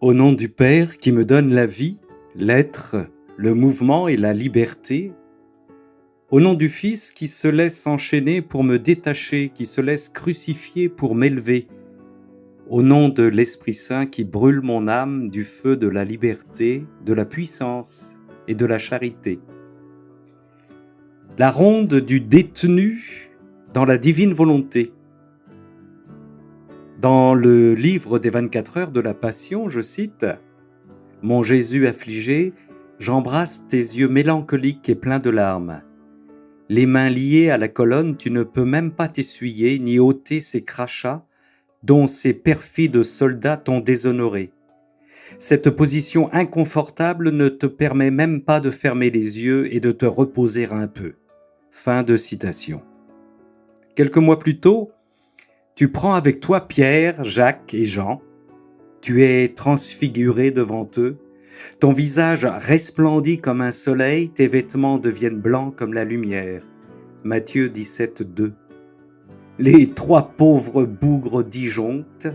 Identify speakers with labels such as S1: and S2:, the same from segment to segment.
S1: Au nom du Père qui me donne la vie, l'être, le mouvement et la liberté, au nom du Fils qui se laisse enchaîner pour me détacher, qui se laisse crucifier pour m'élever, au nom de l'Esprit Saint qui brûle mon âme du feu de la liberté, de la puissance et de la charité. La ronde du détenu dans la divine volonté. Dans le livre des 24 heures de la Passion, je cite « Mon Jésus affligé, j'embrasse tes yeux mélancoliques et pleins de larmes. Les mains liées à la colonne, tu ne peux même pas t'essuyer ni ôter ces crachats dont ces perfides soldats t'ont déshonoré. Cette position inconfortable ne te permet même pas de fermer les yeux et de te reposer un peu. » Fin de citation. Quelques mois plus tôt, tu prends avec toi Pierre, Jacques et Jean. Tu es transfiguré devant eux. Ton visage resplendit comme un soleil, tes vêtements deviennent blancs comme la lumière. Matthieu 17, 2. Les trois pauvres bougres disjonctent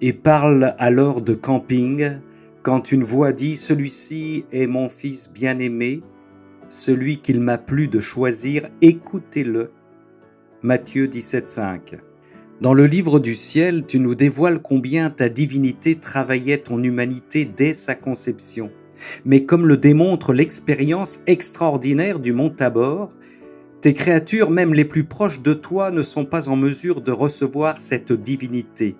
S1: et parlent alors de camping quand une voix dit « Celui-ci est mon fils bien-aimé, celui qu'il m'a plu de choisir, écoutez-le. » Matthieu 17, 5. Dans le livre du ciel, tu nous dévoiles combien ta divinité travaillait ton humanité dès sa conception. Mais comme le démontre l'expérience extraordinaire du mont Tabor, tes créatures, même les plus proches de toi, ne sont pas en mesure de recevoir cette divinité.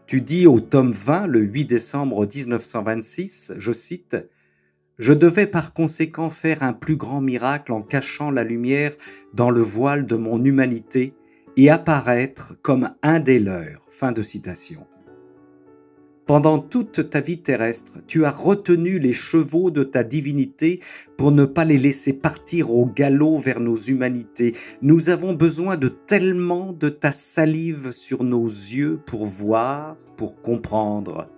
S1: Tu dis au tome 20, le 8 décembre 1926, je cite « Je devais par conséquent faire un plus grand miracle en cachant la lumière dans le voile de mon humanité et apparaître comme un des leurs. » Fin de citation. Pendant toute ta vie terrestre, tu as retenu les chevaux de ta divinité pour ne pas les laisser partir au galop vers nos humanités. Nous avons besoin de tellement de ta salive sur nos yeux pour voir, pour comprendre.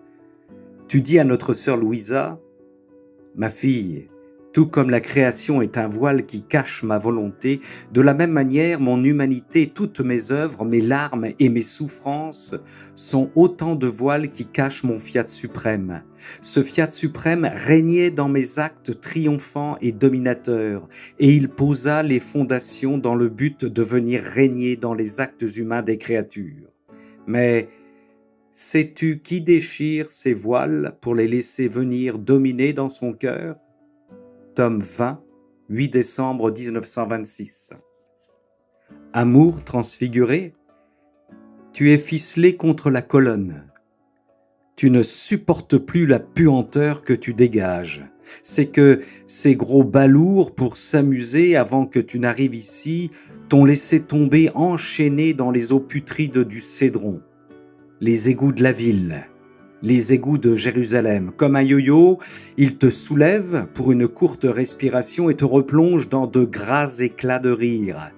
S1: Tu dis à notre sœur Louisa, « Ma fille, tout comme la création est un voile qui cache ma volonté, de la même manière, mon humanité, toutes mes œuvres, mes larmes et mes souffrances sont autant de voiles qui cachent mon fiat suprême. Ce fiat suprême régnait dans mes actes triomphants et dominateurs, et il posa les fondations dans le but de venir régner dans les actes humains des créatures. Mais sais-tu qui déchire ces voiles pour les laisser venir dominer dans son cœur ? Tome 20, 8 décembre 1926. Amour transfiguré, tu es ficelé contre la colonne. Tu ne supportes plus la puanteur que tu dégages. C'est que ces gros balourds, pour s'amuser avant que tu n'arrives ici, t'ont laissé tomber enchaîné dans les eaux putrides du Cédron, les égouts de la ville, les égouts de Jérusalem. Comme un yo-yo, il te soulève pour une courte respiration et te replonge dans de gras éclats de rire.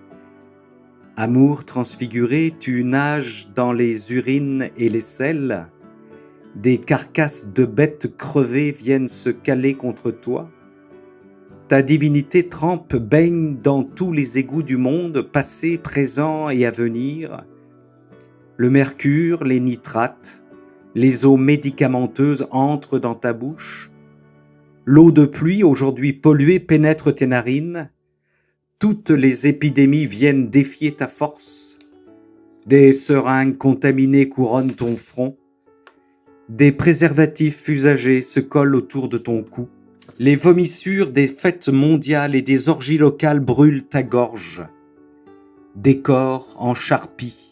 S1: Amour transfiguré, tu nages dans les urines et les sels. Des carcasses de bêtes crevées viennent se caler contre toi. Ta divinité trempe, baigne dans tous les égouts du monde, passé, présent et à venir. Le mercure, les nitrates, les eaux médicamenteuses entrent dans ta bouche. L'eau de pluie, aujourd'hui polluée, pénètre tes narines. Toutes les épidémies viennent défier ta force. Des seringues contaminées couronnent ton front. Des préservatifs usagés se collent autour de ton cou. Les vomissures des fêtes mondiales et des orgies locales brûlent ta gorge. Des corps en charpie,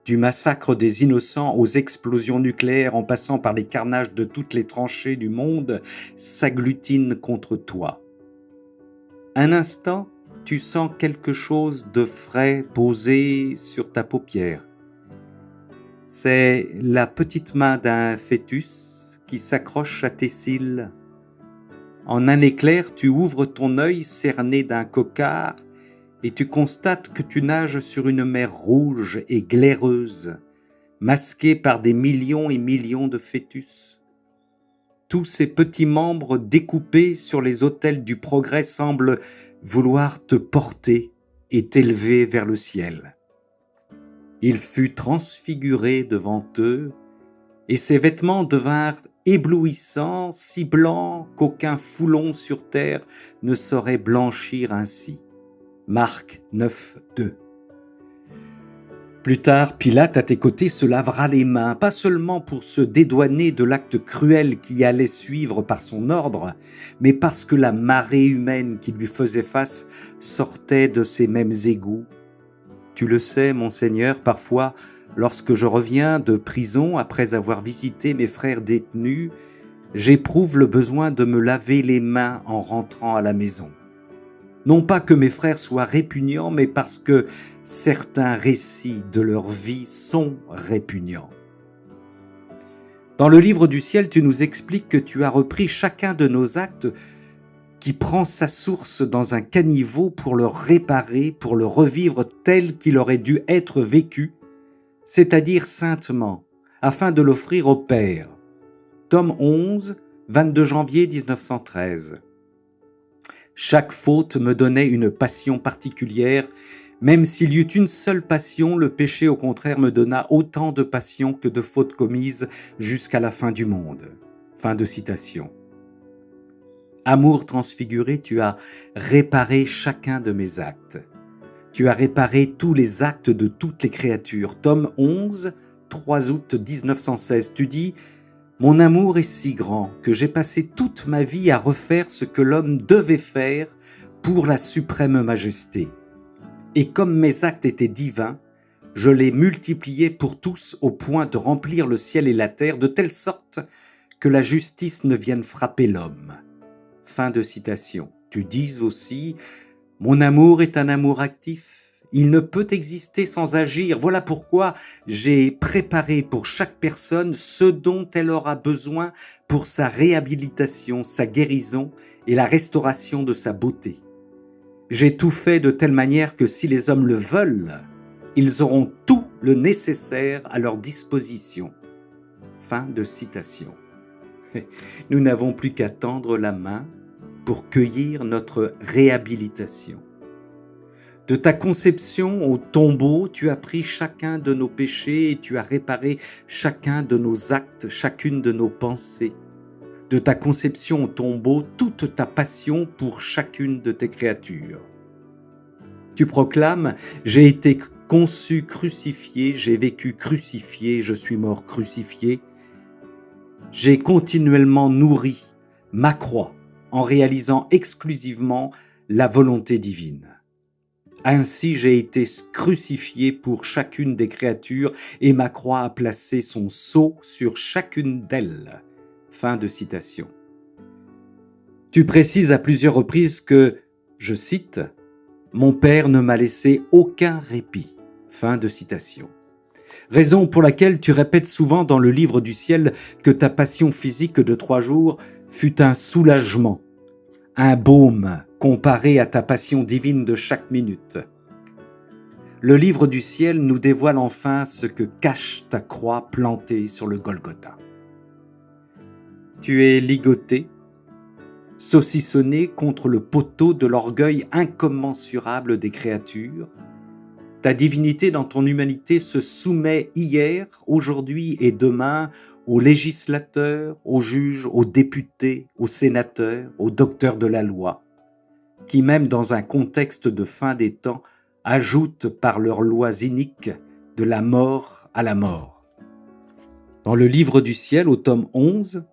S1: du massacre des innocents aux explosions nucléaires en passant par les carnages de toutes les tranchées du monde, s'agglutinent contre toi. Un instant, tu sens quelque chose de frais posé sur ta paupière. C'est la petite main d'un fœtus qui s'accroche à tes cils. En un éclair, tu ouvres ton œil cerné d'un cocard et tu constates que tu nages sur une mer rouge et glaireuse, masquée par des millions et millions de fœtus. Tous ces petits membres découpés sur les autels du progrès semblent vouloir te porter et t'élever vers le ciel. Il fut transfiguré devant eux, et ses vêtements devinrent éblouissant, si blanc qu'aucun foulon sur terre ne saurait blanchir ainsi. Marc 9, 2. Plus tard, Pilate, à tes côtés, se lavera les mains, pas seulement pour se dédouaner de l'acte cruel qui allait suivre par son ordre, mais parce que la marée humaine qui lui faisait face sortait de ces mêmes égouts. Tu le sais, mon Seigneur, parfois, lorsque je reviens de prison après avoir visité mes frères détenus, j'éprouve le besoin de me laver les mains en rentrant à la maison. Non pas que mes frères soient répugnants, mais parce que certains récits de leur vie sont répugnants. Dans le livre du ciel, tu nous expliques que tu as repris chacun de nos actes qui prend sa source dans un caniveau pour le réparer, pour le revivre tel qu'il aurait dû être vécu, c'est-à-dire saintement, afin de l'offrir au Père. Tome 11, 22 janvier 1913. Chaque faute me donnait une passion particulière. Même s'il y eut une seule passion, le péché au contraire me donna autant de passion que de fautes commises jusqu'à la fin du monde. Fin de citation. Amour transfiguré, tu as réparé chacun de mes actes. Tu as réparé tous les actes de toutes les créatures. Tome 11, 3 août 1916. Tu dis « Mon amour est si grand que j'ai passé toute ma vie à refaire ce que l'homme devait faire pour la suprême majesté. Et comme mes actes étaient divins, je les multipliais pour tous au point de remplir le ciel et la terre de telle sorte que la justice ne vienne frapper l'homme. » Fin de citation. Tu dis aussi « Mon amour est un amour actif. Il ne peut exister sans agir. Voilà pourquoi j'ai préparé pour chaque personne ce dont elle aura besoin pour sa réhabilitation, sa guérison et la restauration de sa beauté. J'ai tout fait de telle manière que si les hommes le veulent, ils auront tout le nécessaire à leur disposition. » Fin de citation. Nous n'avons plus qu'à tendre la main pour cueillir notre réhabilitation. De ta conception au tombeau, tu as pris chacun de nos péchés et tu as réparé chacun de nos actes, chacune de nos pensées. De ta conception au tombeau, toute ta passion pour chacune de tes créatures. Tu proclames « J'ai été conçu crucifié, j'ai vécu crucifié, je suis mort crucifié. J'ai continuellement nourri ma croix en réalisant exclusivement la volonté divine. Ainsi j'ai été crucifié pour chacune des créatures et ma croix a placé son sceau sur chacune d'elles. » Fin de citation. Tu précises à plusieurs reprises que, je cite, « Mon Père ne m'a laissé aucun répit. » Fin de citation. Raison pour laquelle tu répètes souvent dans le livre du ciel que ta passion physique de 3 jours fut un soulagement, un baume comparé à ta passion divine de chaque minute. Le livre du ciel nous dévoile enfin ce que cache ta croix plantée sur le Golgotha. Tu es ligoté, saucissonné contre le poteau de l'orgueil incommensurable des créatures. Ta divinité dans ton humanité se soumet hier, aujourd'hui et demain aux législateurs, aux juges, aux députés, aux sénateurs, aux docteurs de la loi, qui même dans un contexte de fin des temps, ajoutent par leurs lois iniques de la mort à la mort. Dans le livre du ciel, au tome 11,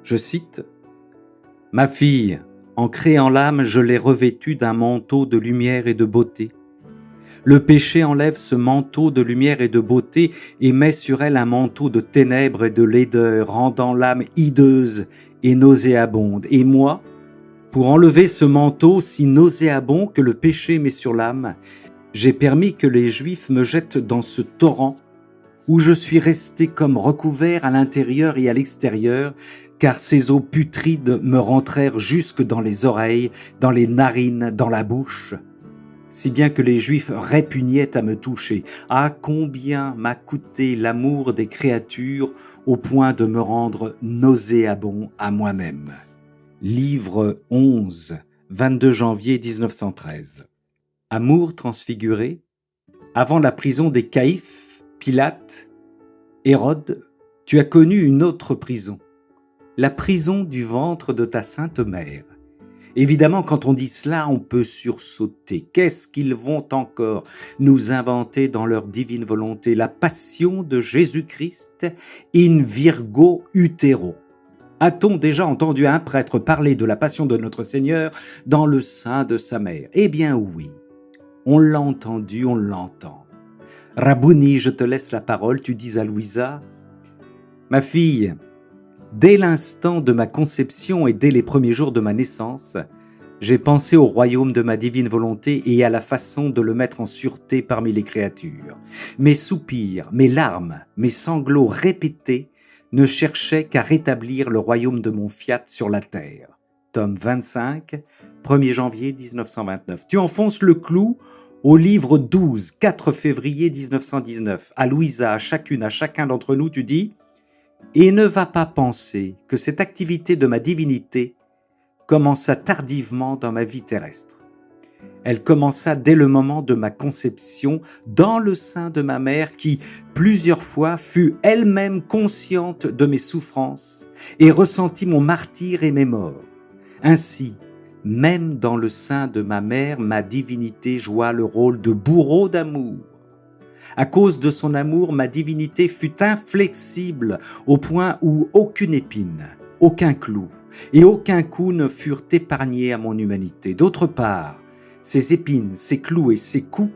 S1: je cite, « Ma fille, en créant l'âme, je l'ai revêtue d'un manteau de lumière et de beauté. Le péché enlève ce manteau de lumière et de beauté et met sur elle un manteau de ténèbres et de laideur, rendant l'âme hideuse et nauséabonde. Et moi, pour enlever ce manteau si nauséabond que le péché met sur l'âme, j'ai permis que les Juifs me jettent dans ce torrent où je suis resté comme recouvert à l'intérieur et à l'extérieur, car ces eaux putrides me rentrèrent jusque dans les oreilles, dans les narines, dans la bouche, si bien que les Juifs répugnaient à me toucher. Ah, combien m'a coûté l'amour des créatures au point de me rendre nauséabond à moi-même. » Livre 11, 22 janvier 1913. Amour transfiguré, avant la prison des Caïphes, Pilate, Hérode, Tu as connu une autre prison, la prison du ventre de ta sainte mère. Évidemment, quand on dit cela, on peut sursauter. Qu'est-ce qu'ils vont encore nous inventer dans leur divine volonté? La passion de Jésus-Christ in virgo utero. A-t-on déjà entendu un prêtre parler de la passion de notre Seigneur dans le sein de sa mère? Eh bien oui, on l'a entendu, on l'entend. Rabouni, je te laisse la parole, tu dis à Louisa, « Ma fille, dès l'instant de ma conception et dès les premiers jours de ma naissance, j'ai pensé au royaume de ma divine volonté et à la façon de le mettre en sûreté parmi les créatures. Mes soupirs, mes larmes, mes sanglots répétés ne cherchaient qu'à rétablir le royaume de mon fiat sur la terre. » Tome 25, 1er janvier 1929. Tu enfonces le clou au livre 12, 4 février 1919. À Louisa, à chacune, à chacun d'entre nous, tu dis « Et ne va pas penser que cette activité de ma divinité commença tardivement dans ma vie terrestre. Elle commença dès le moment de ma conception dans le sein de ma mère qui, plusieurs fois, fut elle-même consciente de mes souffrances et ressentit mon martyre et mes morts. Ainsi, même dans le sein de ma mère, ma divinité joua le rôle de bourreau d'amour. À cause de son amour, ma divinité fut inflexible au point où aucune épine, aucun clou et aucun coup ne furent épargnés à mon humanité. D'autre part, ces épines, ces clous et ces coups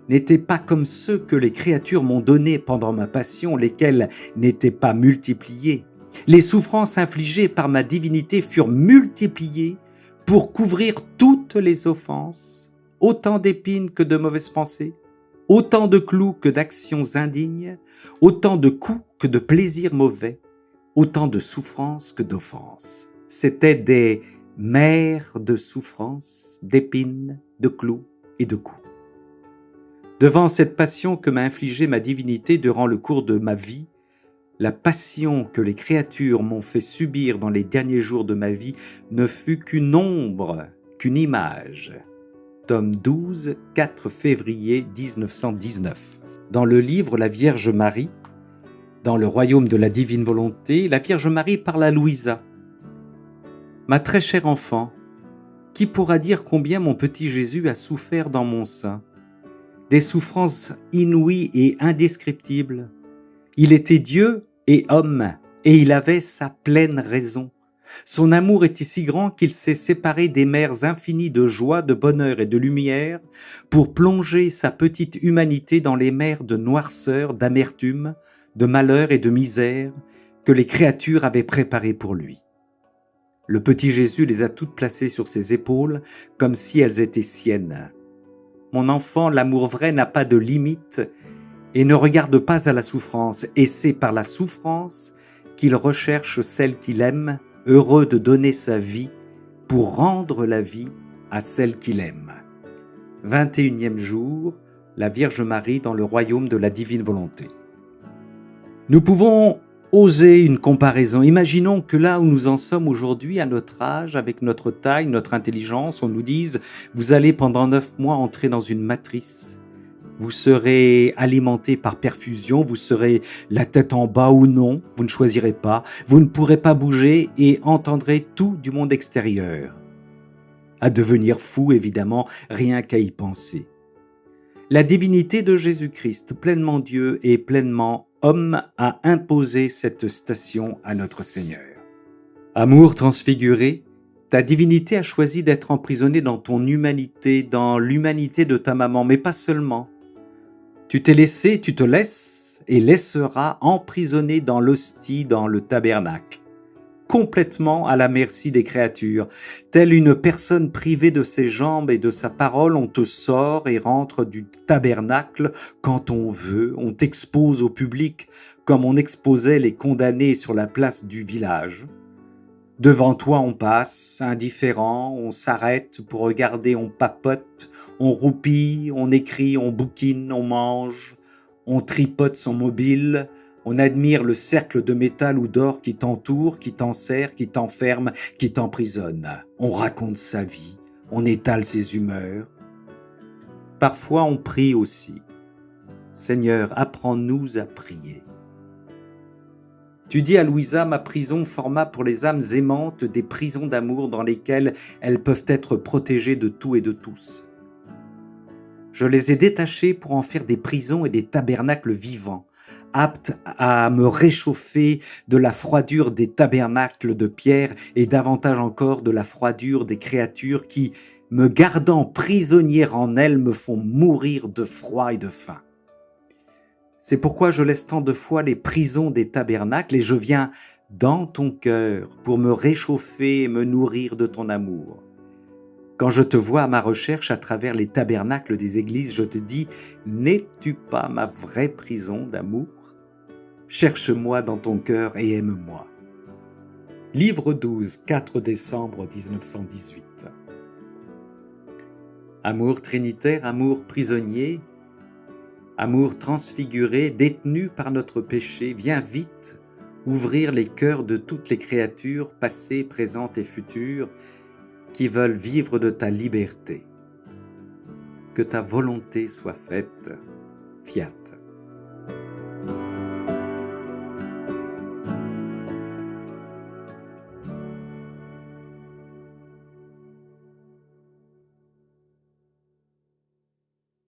S1: n'étaient pas comme ceux que les créatures m'ont donnés pendant ma passion, lesquels n'étaient pas multipliés. Les souffrances infligées par ma divinité furent multipliées pour couvrir toutes les offenses, autant d'épines que de mauvaises pensées, autant de clous que d'actions indignes, autant de coups que de plaisirs mauvais, autant de souffrances que d'offenses. C'étaient des mers de souffrances, d'épines, de clous et de coups. Devant cette passion que m'a infligée ma divinité durant le cours de ma vie, la passion que les créatures m'ont fait subir dans les derniers jours de ma vie ne fut qu'une ombre, qu'une image. Tome 12, 4 février 1919. Dans le livre La Vierge Marie, dans le royaume de la divine volonté, la Vierge Marie parle à Louisa. « Ma très chère enfant, qui pourra dire combien mon petit Jésus a souffert dans mon sein? Des souffrances inouïes et indescriptibles. Il était Dieu et homme, et il avait sa pleine raison. Son amour était si grand qu'il s'est séparé des mers infinies de joie, de bonheur et de lumière pour plonger sa petite humanité dans les mers de noirceur, d'amertume, de malheur et de misère que les créatures avaient préparées pour lui. Le petit Jésus les a toutes placées sur ses épaules comme si elles étaient siennes. Mon enfant, l'amour vrai n'a pas de limite et ne regarde pas à la souffrance, et c'est par la souffrance qu'il recherche celle qu'il aime, heureux de donner sa vie pour rendre la vie à celle qu'il aime. 21e jour, la Vierge Marie dans le royaume de la divine volonté. Nous pouvons oser une comparaison. Imaginons que là où nous en sommes aujourd'hui, à notre âge, avec notre taille, notre intelligence, on nous dise « Vous allez pendant 9 mois entrer dans une matrice. Vous serez alimenté par perfusion, vous serez la tête en bas ou non, vous ne choisirez pas. Vous ne pourrez pas bouger et entendrez tout du monde extérieur. » À devenir fou, évidemment, rien qu'à y penser. La divinité de Jésus-Christ, pleinement Dieu et pleinement homme, a imposé cette station à notre Seigneur. Amour transfiguré, ta divinité a choisi d'être emprisonnée dans ton humanité, dans l'humanité de ta maman, mais pas seulement. Tu t'es laissé, tu te laisses et laisseras emprisonner dans l'hostie, dans le tabernacle, complètement à la merci des créatures. Telle une personne privée de ses jambes et de sa parole, on te sort et rentre du tabernacle quand on veut, on t'expose au public comme on exposait les condamnés sur la place du village. Devant toi on passe, indifférent, on s'arrête pour regarder, on papote, on roupille, on écrit, on bouquine, on mange, on tripote son mobile, on admire le cercle de métal ou d'or qui t'entoure, qui t'enserre, qui t'enferme, qui t'emprisonne. On raconte sa vie, on étale ses humeurs. Parfois on prie aussi. Seigneur, apprends-nous à prier. Tu dis à Louisa, ma prison forma pour les âmes aimantes des prisons d'amour dans lesquelles elles peuvent être protégées de tout et de tous. Je les ai détachées pour en faire des prisons et des tabernacles vivants, aptes à me réchauffer de la froidure des tabernacles de pierre et davantage encore de la froidure des créatures qui, me gardant prisonnière en elles, me font mourir de froid et de faim. C'est pourquoi je laisse tant de fois les prisons des tabernacles et je viens dans ton cœur pour me réchauffer et me nourrir de ton amour. Quand je te vois à ma recherche à travers les tabernacles des églises, je te dis, n'es-tu pas ma vraie prison d'amour? Cherche-moi dans ton cœur et aime-moi. Livre 12, 4 décembre 1918. Amour trinitaire, amour prisonnier, amour transfiguré, détenu par notre péché, viens vite ouvrir les cœurs de toutes les créatures, passées, présentes et futures, qui veulent vivre de ta liberté. Que ta volonté soit faite. Fiat.